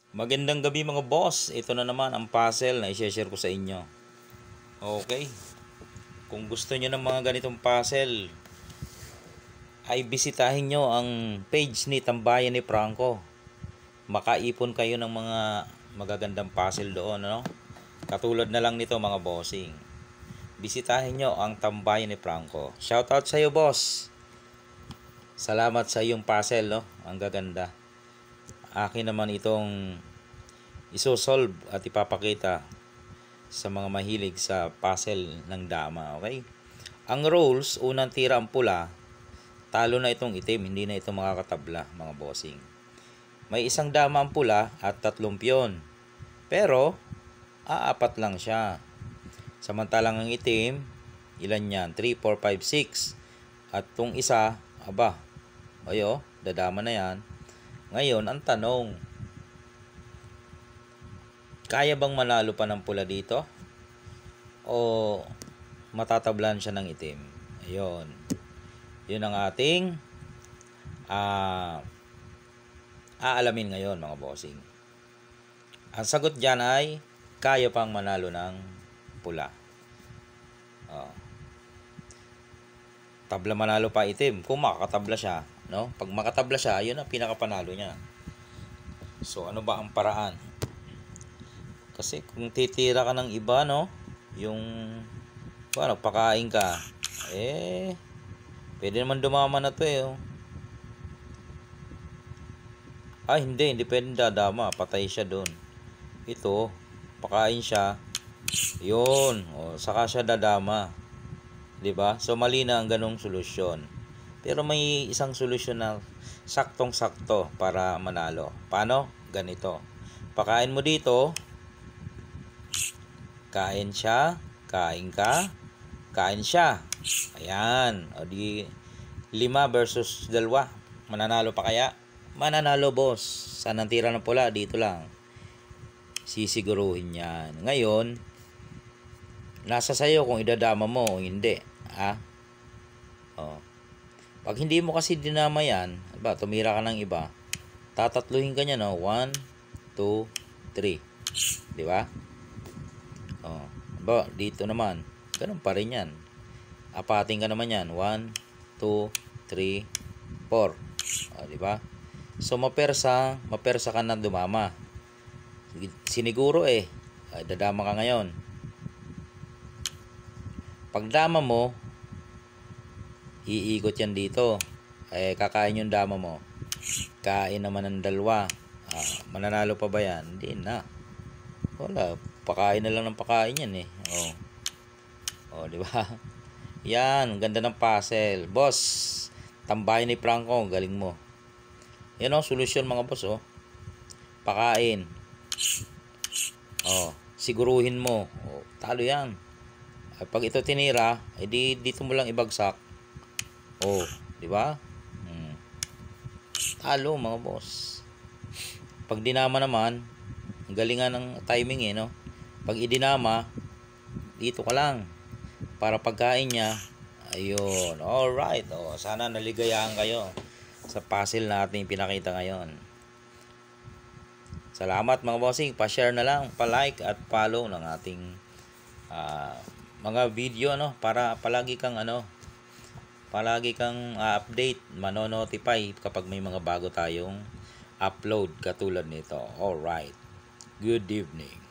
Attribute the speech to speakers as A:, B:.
A: Magandang gabi mga boss. Ito na naman ang puzzle na i-share ko sa inyo. Okay. Kung gusto niyo ng mga ganitong puzzle, ay bisitahin nyo ang page ni Tambayan ni Franco. Makaipon kayo ng mga magagandang puzzle doon, ano? Katulad na lang nito mga bossing. Bisitahin nyo ang Tambayan ni Franco. Shoutout sa iyo, boss. Salamat sa iyong puzzle, no? Ang gaganda. Akin naman itong isosolve at ipapakita sa mga mahilig sa puzzle ng dama, okay? Ang rules, unang tira ang pula, talo na itong itim, hindi na ito makakatabla, mga bossing. May isang dama ang pula at 3 piyon. Pero, aapat lang siya. Samantalang ang itim, ilan yan? 3, 4, 5, 6. At itong isa, aba, ayo, dadama na yan. Ngayon, ang tanong, kaya bang manalo pa ng pula dito? O matatablan siya ng itim? Ayun. Yun ang ating aalamin ngayon mga bossing. Ang sagot dyan ay kaya pang manalo ng pula. Tabla manalo pa itim kung makakatabla siya, no? Pag makatabla siya, yun ang pinakapanalo niya. So ano ba ang paraan? Kasi kung titira ka ng iba, no? Yung pakain ka, pwede naman dumama na to oh. Hindi pwedeng dadama, patay siya doon. Ito, pakain siya, yun, saka siya dadama. 'Di ba? So mali na ang ganong solusyon. Pero may isang solusyon na saktong-sakto para manalo. Paano? Ganito. Pakain mo dito, kain siya, kain ka, kain siya. Ayan. O di 5 versus 2. Mananalo pa kaya? Mananalo, boss. Saan ang tira ng pula? Dito lang. Sisiguruhin yan. Ngayon, nasa sayo kung idadama mo o hindi. Pag hindi mo kasi dinama yan, tumira ka ng iba, tatatluhin ka niya, no? 1, 2, 3. Di ba? Dito naman, ganun pa rin yan. Apating ka naman yan. 1, 2, 3, 4. Di ba? So, mapersa ka na dumama. Siniguro dadama ka ngayon. Pag dama mo, iikot yan dito. Kakain yung dama mo. Kain naman ng 2. Mananalo pa ba yan? Hindi na. Wala. Pakain na lang ng pakain yan di ba? Yan, ganda ng puzzle. Boss, Tambayan ni Franco, galing mo. Yan solusyon mga boss Pakain. Siguruhin mo. Talo yan. Pag ito tinira, dito mo lang ibagsak. Di ba? Talo mga boss. Pag dinama naman, ang galingan ng timing no? Pag idinama, dito ka lang. Para pagkain niya, ayun. Alright. Sana naligayahan kayo sa puzzle natin pinakita ngayon. Salamat mga bossing. Pa-share na lang, pa-like at follow ng ating mga video para palagi kang update, mano-notify kapag may mga bago tayong upload katulad nito. Alright. Good evening.